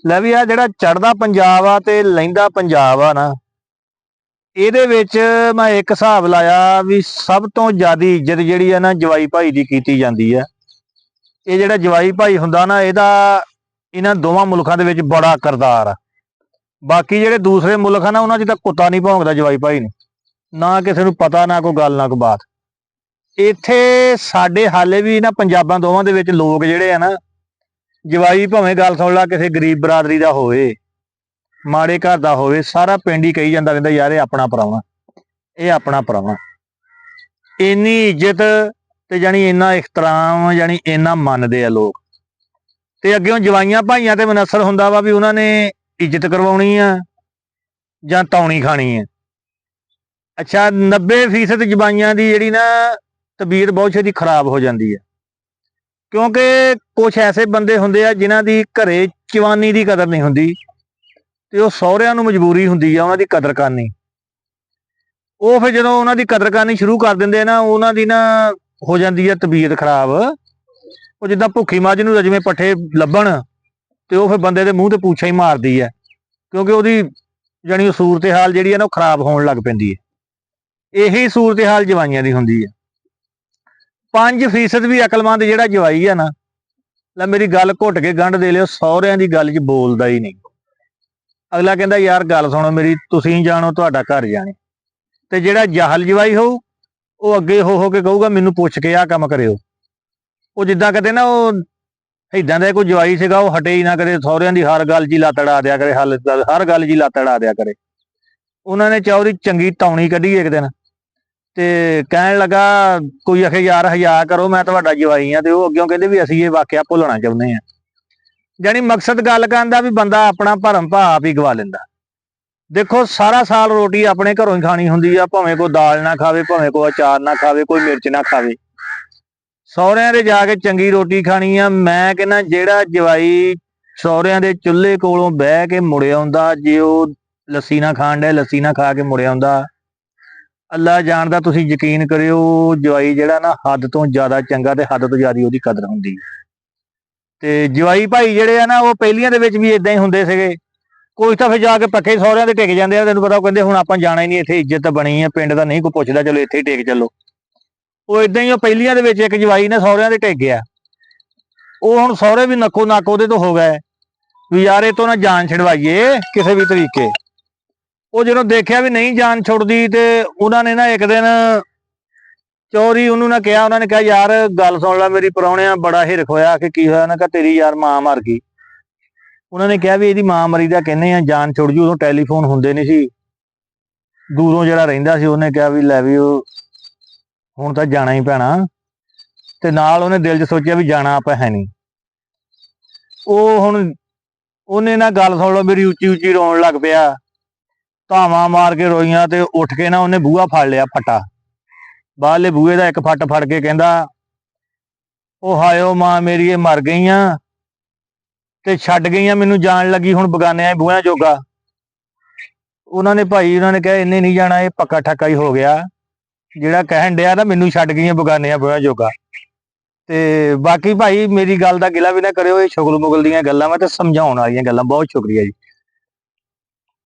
ਲੈ ਵੀ ਆ ਜਿਹੜਾ ਚੜ੍ਹਦਾ ਪੰਜਾਬ ਆ ਤੇ ਲਹਿੰਦਾ ਪੰਜਾਬ ਆ ਨਾ, ਇਹਦੇ ਵਿੱਚ ਮੈਂ ਇੱਕ ਹਿਸਾਬ ਲਾਇਆ ਵੀ ਸਭ ਤੋਂ ਜ਼ਿਆਦੀ ਇੱਜ਼ਤ ਜਿਹੜੀ ਆ ਨਾ ਜਵਾਈ ਭਾਈ ਦੀ ਕੀਤੀ ਜਾਂਦੀ ਆ। ਇਹ ਜਿਹੜਾ ਜਵਾਈ ਭਾਈ ਹੁੰਦਾ ਨਾ, ਇਹਦਾ ਇਹਨਾਂ ਦੋਵਾਂ ਮੁਲਕਾਂ ਦੇ ਵਿੱਚ ਬੜਾ ਕਿਰਦਾਰ ਆ। ਬਾਕੀ ਜਿਹੜੇ ਦੂਸਰੇ ਮੁਲਕ ਆ ਨਾ, ਉਹਨਾਂ 'ਚ ਤਾਂ ਕੁੱਤਾ ਨਹੀਂ ਭੌਂਕਦਾ ਜਵਾਈ ਭਾਈ ਨੂੰ, ਨਾ ਕਿਸੇ ਨੂੰ ਪਤਾ, ਨਾ ਕੋਈ ਗੱਲ, ਨਾ ਕੋਈ ਬਾਤ। ਇੱਥੇ ਸਾਡੇ ਹਾਲੇ ਵੀ ਨਾ ਪੰਜਾਬਾਂ ਦੋਵਾਂ ਦੇ ਵਿੱਚ ਲੋਕ ਜਿਹੜੇ ਆ ਨਾ, ਜਵਾਈ ਭਾਵੇਂ ਗੱਲ ਸੁਣ ਲਾ ਕਿਸੇ ਗਰੀਬ ਬਰਾਦਰੀ ਦਾ ਹੋਵੇ, ਮਾੜੇ ਘਰ ਦਾ ਹੋਵੇ, ਸਾਰਾ ਪਿੰਡ ਹੀ ਕਹੀ ਜਾਂਦਾ, ਕਹਿੰਦਾ ਯਾਰ ਇਹ ਆਪਣਾ ਪ੍ਰਾਹੁਣਾ, ਇਹ ਆਪਣਾ ਪ੍ਰਾਹੁਣਾ। ਇੰਨੀ ਇੱਜ਼ਤ ਤੇ ਜਾਣੀ ਇੰਨਾ ਇਖਤਰਾਮ, ਜਾਣੀ ਇੰਨਾ ਮੰਨਦੇ ਆ ਲੋਕ। ਤੇ ਅੱਗਿਓਂ ਜਵਾਈਆਂ ਭਾਈਆਂ ਤੇ ਮਨਸਰ ਹੁੰਦਾ ਵਾ ਵੀ ਉਹਨਾਂ ਨੇ ਇੱਜ਼ਤ ਕਰਵਾਉਣੀ ਆ ਜਾਂ ਤੌਣੀ ਖਾਣੀ ਆ। ਅੱਛਾ, 90% ਜਵਾਈਆਂ ਦੀ ਜਿਹੜੀ ਨਾ ਤਬੀਅਤ ਬਹੁਤ ਛੇਤੀ ਖਰਾਬ ਹੋ ਜਾਂਦੀ ਹੈ, ਕਿਉਂਕਿ ਕੁਛ ਐਸੇ ਬੰਦੇ ਹੁੰਦੇ ਆ ਜਿਨ੍ਹਾਂ ਦੀ ਘਰੇ ਜਵਾਨੀ ਦੀ ਕਦਰ ਨਹੀਂ ਹੁੰਦੀ, ਤੇ ਉਹ ਸਹੁਰਿਆਂ ਨੂੰ ਮਜਬੂਰੀ ਹੁੰਦੀ ਆ ਉਹਨਾਂ ਦੀ ਕਦਰ ਕਰਨੀ। ਉਹ ਫਿਰ ਜਦੋਂ ਉਹਨਾਂ ਦੀ ਕਦਰ ਕਰਨੀ ਸ਼ੁਰੂ ਕਰ ਦਿੰਦੇ ਆ ਨਾ, ਉਹਨਾਂ ਦੀ ਨਾ ਹੋ ਜਾਂਦੀ ਆ ਤਬੀਅਤ ਖਰਾਬ। ਉਹ ਜਿੱਦਾਂ ਭੁੱਖੀ ਮੱਝ ਨੂੰ ਜਿਵੇਂ ਪੱਠੇ ਲੱਭਣ, ਤੇ ਉਹ ਫਿਰ ਬੰਦੇ ਦੇ ਮੂੰਹ ਤੇ ਪੂਛਾ ਹੀ ਮਾਰਦੀ ਹੈ, ਕਿਉਂਕਿ ਉਹਦੀ ਜਾਣੀ ਸੂਰਤ ਹਾਲ ਜਿਹੜੀ ਹੈ ਨਾ ਉਹ ਖਰਾਬ ਹੋਣ ਲੱਗ ਪੈਂਦੀ ਹੈ। ਇਹੀ ਸੂਰਤ ਹਾਲ ਜਵਾਈਆਂ ਦੀ ਹੁੰਦੀ ਹੈ। 5% ਵੀ ਅਕਲਮੰਦ ਜਿਹੜਾ ਜਵਾਈ ਆ ਨਾ, ਲੈ ਮੇਰੀ ਗੱਲ ਘੁੱਟ ਕੇ ਗੰਢ ਦੇ ਲਿਓ, ਸਹੁਰਿਆਂ ਦੀ ਗੱਲ 'ਚ ਬੋਲਦਾ ਹੀ ਨਹੀਂ। ਅਗਲਾ ਕਹਿੰਦਾ ਯਾਰ ਗੱਲ ਸੁਣੋ ਮੇਰੀ, ਤੁਸੀਂ ਜਾਣੋ ਤੁਹਾਡਾ ਘਰ ਜਾਣੇ। ਤੇ ਜਿਹੜਾ ਜਾਹਲ ਜਵਾਈ ਹੋਊ, ਉਹ ਅੱਗੇ ਹੋ ਕੇ ਕਹੂਗਾ ਮੈਨੂੰ ਪੁੱਛ ਕੇ ਆਹ ਕੰਮ ਕਰਿਓ। ਉਹ ਜਿੱਦਾਂ ਕਦੇ ਨਾ ਉਹ ਏਦਾਂ ਦਾ ਕੋਈ ਜਵਾਈ ਸੀਗਾ, ਉਹ ਹਟੇ ਹੀ ਨਾ ਕਰੇ, ਸਹੁਰਿਆਂ ਦੀ ਹਰ ਗੱਲ 'ਚ ਹੀ ਲੱਤ ਅੜਾ ਦਿਆ ਕਰੇ, ਹਰ ਗੱਲ 'ਚ ਹੀ ਲੱਤ ਅੜਾ ਦਿਆ ਕਰੇ। ਉਹਨਾਂ ਨੇ ਚੌਧਰੀ ਚੰਗੀ ਟੌਣੀ ਕੱਢੀ ਇੱਕ ਦਿਨ, ਤੇ ਕਹਿਣ ਲੱਗਾ ਕੋਈ ਆਖੇ ਯਾਰ ਹਯਾ ਕਰੋ, ਮੈਂ ਤੁਹਾਡਾ ਜਵਾਈ ਆ। ਤੇ ਉਹ ਅੱਗਿਓਂ ਕਹਿੰਦੇ ਵੀ ਅਸੀਂ ਇਹ ਵਾਕਿਆ ਭੁੱਲਣਾ ਚਾਹੁੰਦੇ ਆ। ਜਾਣੀ ਮਕਸਦ ਗੱਲ ਕਰਨ ਦਾ ਵੀ ਬੰਦਾ ਆਪਣਾ ਭਰਮ ਭਾਵ ਆਪ ਹੀ ਗਵਾ ਲੈਂਦਾ। ਦੇਖੋ ਸਾਰਾ ਸਾਲ ਰੋਟੀ ਆਪਣੇ ਘਰੋਂ ਹੀ ਖਾਣੀ ਹੁੰਦੀ ਆ, ਭਾਵੇਂ ਕੋਈ ਦਾਲ ਨਾ ਖਾਵੇ, ਭਾਵੇਂ ਕੋਈ ਅਚਾਰ ਨਾ ਖਾਵੇ, ਕੋਈ ਮਿਰਚ ਨਾ ਖਾਵੇ, ਸਹੁਰਿਆਂ ਦੇ ਜਾ ਕੇ ਚੰਗੀ ਰੋਟੀ ਖਾਣੀ ਆ। ਮੈਂ ਕਹਿੰਦਾ ਜਿਹੜਾ ਜਵਾਈ ਸਹੁਰਿਆਂ ਦੇ ਚੁੱਲ੍ਹੇ ਕੋਲੋਂ ਬਹਿ ਕੇ ਮੁੜ ਆਉਂਦਾ, ਜੇ ਉਹ ਲੱਸੀ ਨਾ ਖਾਣ ਡਿਆ, ਲੱਸੀ ਨਾ ਖਾ ਕੇ ਮੁੜ ਆਉਂਦਾ, ਅੱਲਾ ਜਾਣਦਾ, ਤੁਸੀਂ ਯਕੀਨ ਕਰਿਓ ਜਵਾਈ ਜਿਹੜਾ ਨਾ ਹੱਦ ਤੋਂ ਜ਼ਿਆਦਾ ਚੰਗਾ ਤੇ ਹੱਦ ਤੋਂ ਜ਼ਿਆਦਾ ਉਹਦੀ ਕਦਰ ਹੁੰਦੀ ਹੈ। ਤੇ ਜਵਾਈ ਭਾਈ ਜਿਹੜੇ ਆ ਨਾ, ਉਹ ਪਹਿਲੀਆਂ ਦੇ ਵਿੱਚ ਵੀ ਇਦਾਂ ਹੀ ਹੁੰਦੇ ਸੀਗੇ। ਕੋਈ ਤਾਂ ਫਿਰ ਜਾ ਕੇ ਪੱਕੇ ਸਹੁਰਿਆਂ ਦੇ ਟਿਕ ਜਾਂਦੇ ਆ, ਤੈਨੂੰ ਪਤਾ, ਉਹ ਕਹਿੰਦੇ ਹੁਣ ਆਪਾਂ ਜਾਣਾ ਹੀ ਨਹੀਂ, ਇੱਥੇ ਇੱਜ਼ਤ ਬਣੀ ਆ, ਪਿੰਡ ਦਾ ਨਹੀਂ ਕੋਈ ਪੁੱਛਦਾ, ਚਲੋ ਇੱਥੇ ਹੀ ਟਿਕ ਚੱਲੋ। ਉਹ ਇਦਾਂ ਹੀ ਉਹ ਪਹਿਲੀਆਂ ਦੇ ਵਿੱਚ ਇੱਕ ਜਵਾਈ ਨੇ ਸਹੁਰਿਆਂ ਦੇ ਟਿਕ ਗਿਆ। ਉਹ ਹੁਣ ਸਹੁਰੇ ਵੀ ਨੱਕੋ ਨੱਕ ਉਹਦੇ ਤੋਂ ਹੋ ਗਏ ਵੀ ਯਾਰ ਇਹ ਤੋਂ ਨਾ ਜਾਨ ਛਡਵਾਈਏ ਕਿਸੇ ਵੀ ਤਰੀਕੇ। ਉਹ ਜਦੋਂ ਦੇਖਿਆ ਵੀ ਨਹੀਂ ਜਾਨ ਛੁੱਟਦੀ, ਤੇ ਉਹਨਾਂ ਨੇ ਨਾ ਇੱਕ ਦਿਨ ਚੌਧਰੀ ਉਹਨੂੰ ਨਾ ਕਿਹਾ, ਉਹਨਾਂ ਨੇ ਕਿਹਾ ਯਾਰ ਗੱਲ ਸੁਣ ਲੈ ਮੇਰੀ, ਪ੍ਰਾਹੁਣਿਆਂ ਬੜਾ ਹਿਰਖ ਹੋਇਆ ਕਿ ਕੀ ਹੋਇਆ। ਨਾ ਕਿਹਾ ਤੇਰੀ ਯਾਰ ਮਾਂ ਮਰ ਗਈ। ਉਹਨਾਂ ਨੇ ਕਿਹਾ ਵੀ ਇਹਦੀ ਮਾਂ ਮਰੀ ਦਾ ਕਹਿੰਦੇ ਆ ਜਾਨ ਛੁੱਟ ਜੂ। ਉਦੋਂ ਟੈਲੀਫੋਨ ਹੁੰਦੇ ਨਹੀਂ ਸੀ, ਦੂਰੋਂ ਜਿਹੜਾ ਰਹਿੰਦਾ ਸੀ ਉਹਨੇ ਕਿਹਾ ਵੀ ਲੈ ਵੀ ਉਹ ਹੁਣ ਤਾਂ ਜਾਣਾ ਹੀ ਪੈਣਾ। ਤੇ ਨਾਲ ਉਹਨੇ ਦਿਲ 'ਚ ਸੋਚਿਆ ਵੀ ਜਾਣਾ ਆਪਾਂ ਹੈ ਨਹੀਂ। ਉਹ ਹੁਣ ਉਹਨੇ ਨਾ ਗੱਲ ਸੁਣ ਲਓ ਮੇਰੀ, ਉੱਚੀ ਉੱਚੀ ਰੋਣ ਲੱਗ ਪਿਆ, ਧਾਵਾਂ ਮਾਰ ਕੇ ਰੋਈਆਂ। ਤੇ ਉੱਠ ਕੇ ਨਾ ਉਹਨੇ ਬੂਹਾ ਫੜ ਲਿਆ, ਫੱਟਾ ਬਾਹਰਲੇ ਬੂਹੇ ਦਾ ਇੱਕ ਫੱਟ ਫੜ ਕੇ ਕਹਿੰਦਾ ਉਹ ਹਾਇਓ ਮਾਂ ਮੇਰੀ, ਇਹ ਮਰ ਗਈਆਂ ਤੇ ਛੱਡ ਗਈਆਂ ਮੈਨੂੰ ਜਾਣ ਲੱਗੀ ਹੁਣ ਬਗਾਨਿਆਂ ਬੂਹਿਆਂ ਜੋਗਾ। ਉਹਨਾਂ ਨੇ ਕਿਹਾ ਇੰਨੇ ਨਹੀਂ ਜਾਣਾ, ਇਹ ਪੱਕਾ ਠੱਕਾ ਹੀ ਹੋ ਗਿਆ, ਜਿਹੜਾ ਕਹਿਣ ਡਿਆ ਨਾ ਮੈਨੂੰ ਛੱਡ ਗਈਆਂ ਬਗਾਨਿਆਂ ਬੂਹਿਆਂ ਜੋਗਾ। ਤੇ ਬਾਕੀ ਭਾਈ ਮੇਰੀ ਗੱਲ ਦਾ ਗਿਲਾ ਵੀ ਨਾ ਕਰਿਓ, ਇਹ ਸ਼ੁਗਲ ਮੁਗਲ ਦੀਆਂ ਗੱਲਾਂ ਵਾ ਤੇ ਸਮਝਾਉਣ ਵਾਲੀਆਂ ਗੱਲਾਂ। ਬਹੁਤ ਸ਼ੁਕਰੀਆ ਜੀ।